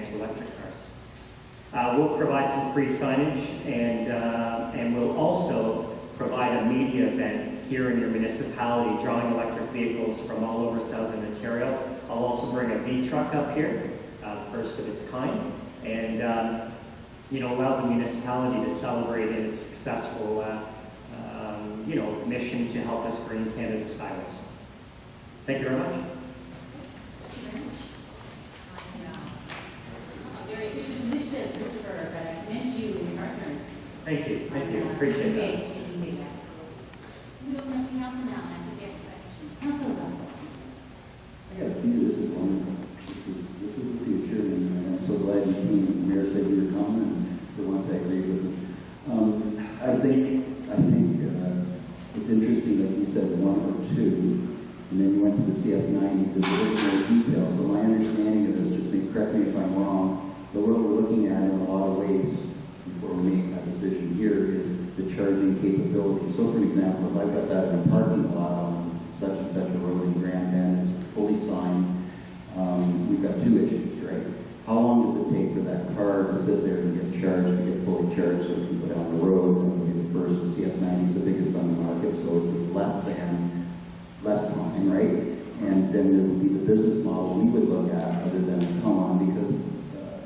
against electric cars. We'll provide some free signage, and we'll also provide a media event here in your municipality, drawing electric vehicles from all over Southern Ontario. I'll also bring a V-truck up here, first of its kind, and allow the municipality to celebrate in its successful mission to help us green Canada's highways. Thank you very much. Very ambitious initiative, Christopher, but I commend you and your partners. Thank you. Thank you. Appreciate that. We open up to council now, and I said, questions. Councilor Russell. I got a few. This is wonderful. This is the future, and I'm so glad you came. The mayor said you were coming, and for once I agree with you. I think it's interesting that you said 1 or 2, and then you went to the CS90 because there was more detail. So my understanding of this, correct me if I'm wrong, but what we're looking at in a lot of ways before we make a decision here is the charging capability. So for example, if I've got that in a parking lot on such and such a road in Grand Bend, it's fully signed, we've got 2 issues, right? How long does it take for that car to sit there and get charged, to get fully charged so it can go down the road? And we'll be the first. The CS90 is the biggest on the market, so it's less time, right? And then there would be the business model we would look at other than come on, because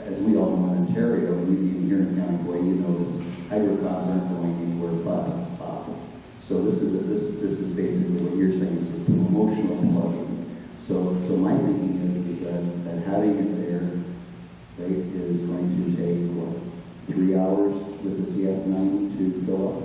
as we all know in Ontario, and even here in County Boy, you know this, hydro costs aren't going anywhere but up. So this is basically what you're saying is a promotional plug-in. So my thinking is that having it there, right, is going to take, what, 3 hours with the CS90 to fill up?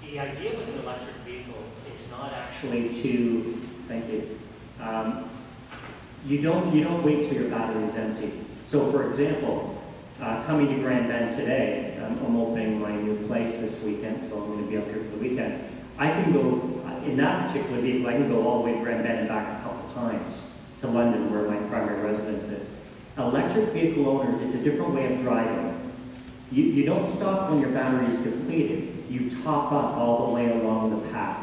The idea with an electric vehicle is not actually to, thank you, you don't wait till your battery is empty. So for example, coming to Grand Bend today, I'm opening my new place this weekend, so I'm going to be up here for the weekend. I can go, in that particular vehicle, I can go all the way to Grand Bend and back a couple times to London, where my primary residence is. Electric vehicle owners, it's a different way of driving. You don't stop when your battery is depleted. You top up all the way along the path.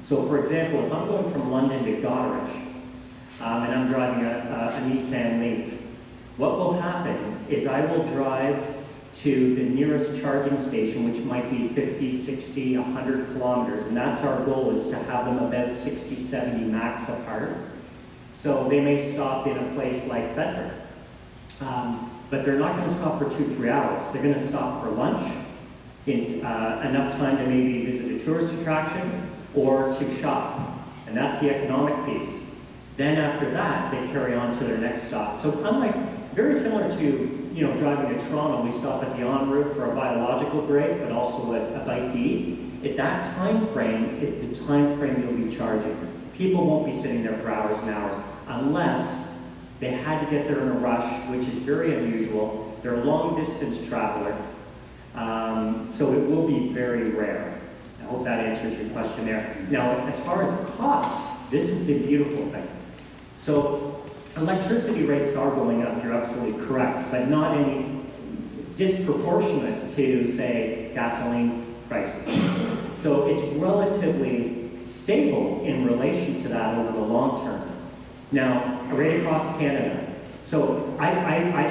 So for example, if I'm going from London to Goderich, and I'm driving a Nissan Leaf, what will happen is I will drive to the nearest charging station, which might be 50, 60, 100 kilometers, and that's our goal, is to have them about 60, 70 max apart. So they may stop in a place like Bedford, but they're not going to stop for 2-3 hours. They're going to stop for lunch, enough time to maybe visit a tourist attraction or to shop, and that's the economic piece. Then after that, they carry on to their next stop. So unlike, very similar to driving to Toronto, we stop at the en route for a biological break, but also a bite to eat. That time frame is the time frame you'll be charging. People won't be sitting there for hours and hours unless they had to get there in a rush, which is very unusual. They're long distance travelers. So it will be very rare. I hope that answers your question there. Now, as far as costs, this is the beautiful thing. So electricity rates are going up, you're absolutely correct, but not any disproportionate to, say, gasoline prices. So it's relatively stable in relation to that over the long term. Now, right across Canada, so I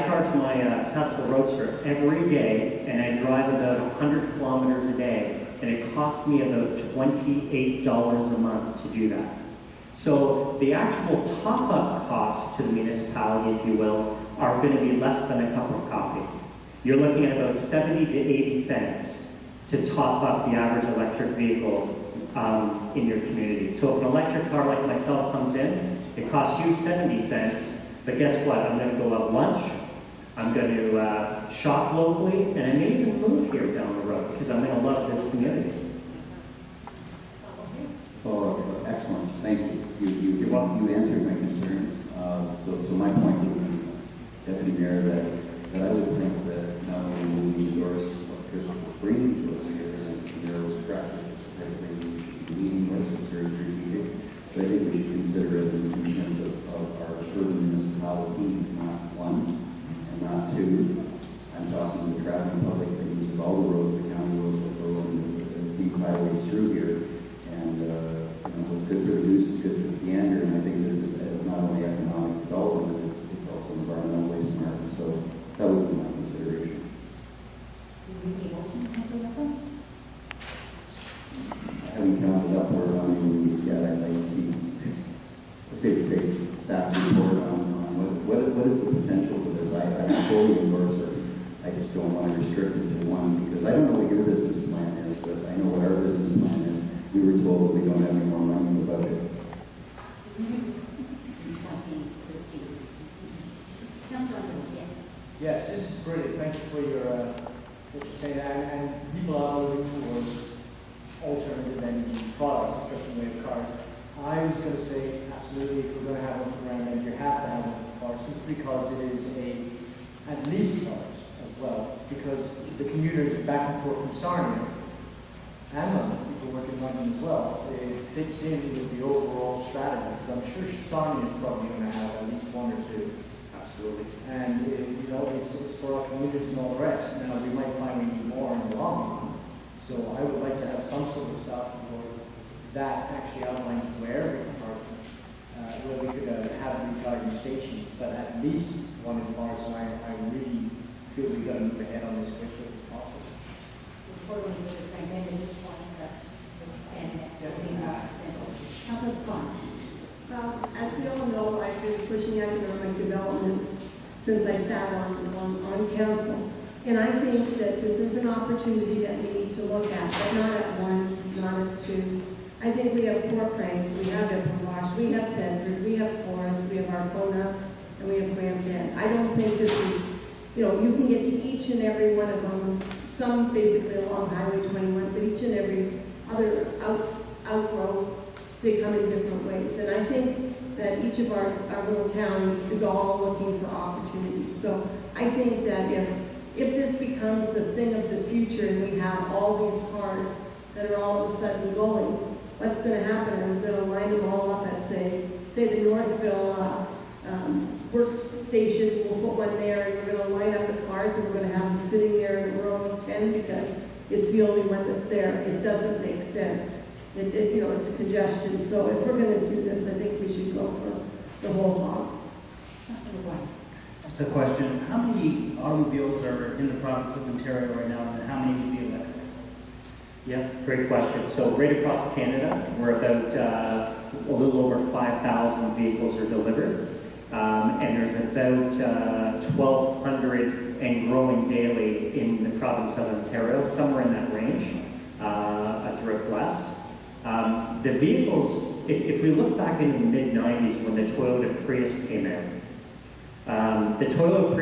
charge my Tesla Roadster every day, and I drive about 100 kilometers a day, and it costs me about $28 a month to do that. So the actual top-up costs to the municipality, if you will, are going to be less than a cup of coffee. You're looking at about 70 to 80 cents to top up the average electric vehicle in your community. So if an electric car like myself comes in, it costs you 70 cents, but guess what? I'm going to go out lunch, I'm going to shop locally, and I may even move here down the road because I'm going to love this community. Oh, excellent. Thank you. You answered my concerns. So my point would be, Deputy Mayor, that I would think that not only will we endorse what Christopher brings to us here, and there was practice, it's the type of thing we should be leading with, it's very strategic, but I think we should consider it in terms of our urban municipalities, not one and not two. I'm talking to the traveling public that uses all the roads, the county roads that go on these highways through here. And what's good for the goose is good for the gander, and I think this is safe to say, staff report on what is the potential for this. I fully endorse it. I just don't want to restrict it to one, because I don't know what your business plan is, but I know what our business plan is. We were told that we don't have any more money in the budget. Councillor Edwards, yes. Yes, this is brilliant. Thank you for your what you're saying, and people are moving towards alternative energy products, especially with cars. I was going to say, absolutely, if we're going to have one for Grand you have to have one for cars, simply because it is at least cars as well, because the commuters back and forth from Sarnia and London, people work in London as well, it fits in with the overall strategy, because I'm sure Sarnia is probably going to have at least one or two. Absolutely. And, you know, it's for our commuters and all the rest. Now, we might find we need more in the long run. So I would like to have some sort of stuff that actually outlines where we can park, where we could have recharging stations, but at least one in Forest. So I really feel we've got to move ahead on this quickly as possible. Before we do the Frank Bender, just one steps to expand that. So we Yeah. have Councillor Scott. As we all know, I've been pushing economic development since I sat on council. And I think that this is an opportunity that we need to look at, but not at one, not at two. I think we have Port Franks, we have Esquimalt, we have Bedford, we have Forest, we have Arcona, and we have Brampton. I don't think this is, you know, you can get to each and every one of them, some basically along Highway 21, but each and every other outgrowth, they come in different ways. And I think that each of our little towns is all looking for opportunities. So I think that if this becomes the thing of the future and we have all these cars that are all of a sudden going, what's going to happen? We're going to line them all up at, say the Northville workstation, we'll put one there, and we're going to line up the cars, and we're going to have them sitting there in a row of 10 because it's the only one that's there. It doesn't make sense. You know, it's congestion. So if we're going to do this, I think we should go for the whole hog. Councillor White. Just a question, how many automobiles are in the province of Ontario right now, and how many will be electric? Yeah, great question. So right across Canada, we're about a little over 5,000 vehicles are delivered. And there's about 1,200 and growing daily in the province of Ontario, somewhere in that range, a drift less. The vehicles, if we look back in the mid-90s when the Toyota Prius came in, the Toyota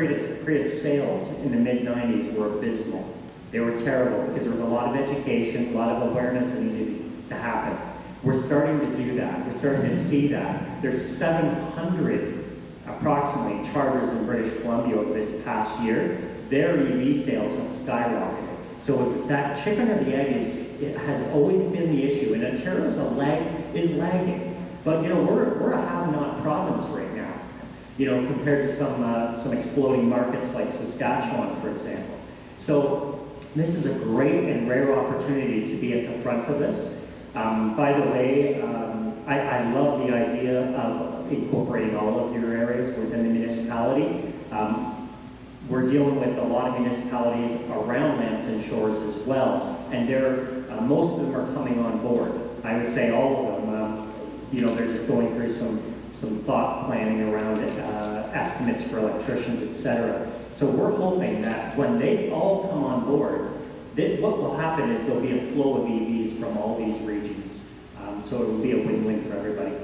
Prius sales in the mid-90s were abysmal. They were terrible because there was a lot of education, a lot of awareness that needed to happen. We're starting to do that. We're starting to see that. There's 700 approximately charters in British Columbia over this past year. Their EV sales have skyrocketed. So that chicken or the egg it has always been the issue, and Ontario is lagging. But you know, we're a have-not province right now. You know, compared to some exploding markets like Saskatchewan, for example. So this is a great and rare opportunity to be at the front of this. By the way, I love the idea of incorporating all of your areas within the municipality. We're dealing with a lot of municipalities around Lambton Shores as well, and most of them are coming on board. I would say all of them. You know, they're just going through some thought planning around it, estimates for electricians, etc. So we're hoping that when they all come on board, what will happen is there'll be a flow of EVs from all these regions. So it will be a win-win for everybody.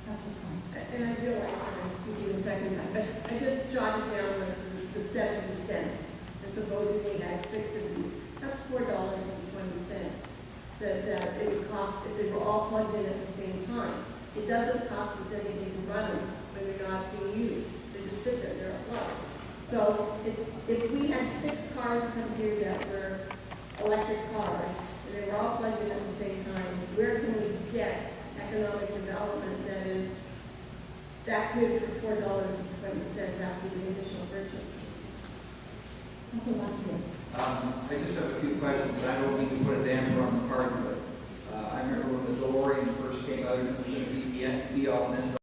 Councillor Scott. And I realize that I'm speaking the second time, but I just jotted down the 70 cents. And supposing we had 6 of these, that's $4.20 that it would cost if they were all plugged in at the same time. It doesn't cost us anything to run them when they're not being used. They just sit there, they're plugged. So if we had 6 cars come here that were electric cars, and they were all plugged in at the same time, where can we get economic development that is that good for $4.20 after the initial purchase? Councillor Watson. I just have a few questions. I don't mean to put a damper on the party, but I remember when the DeLorean first came out, it was going to be the be all and end all.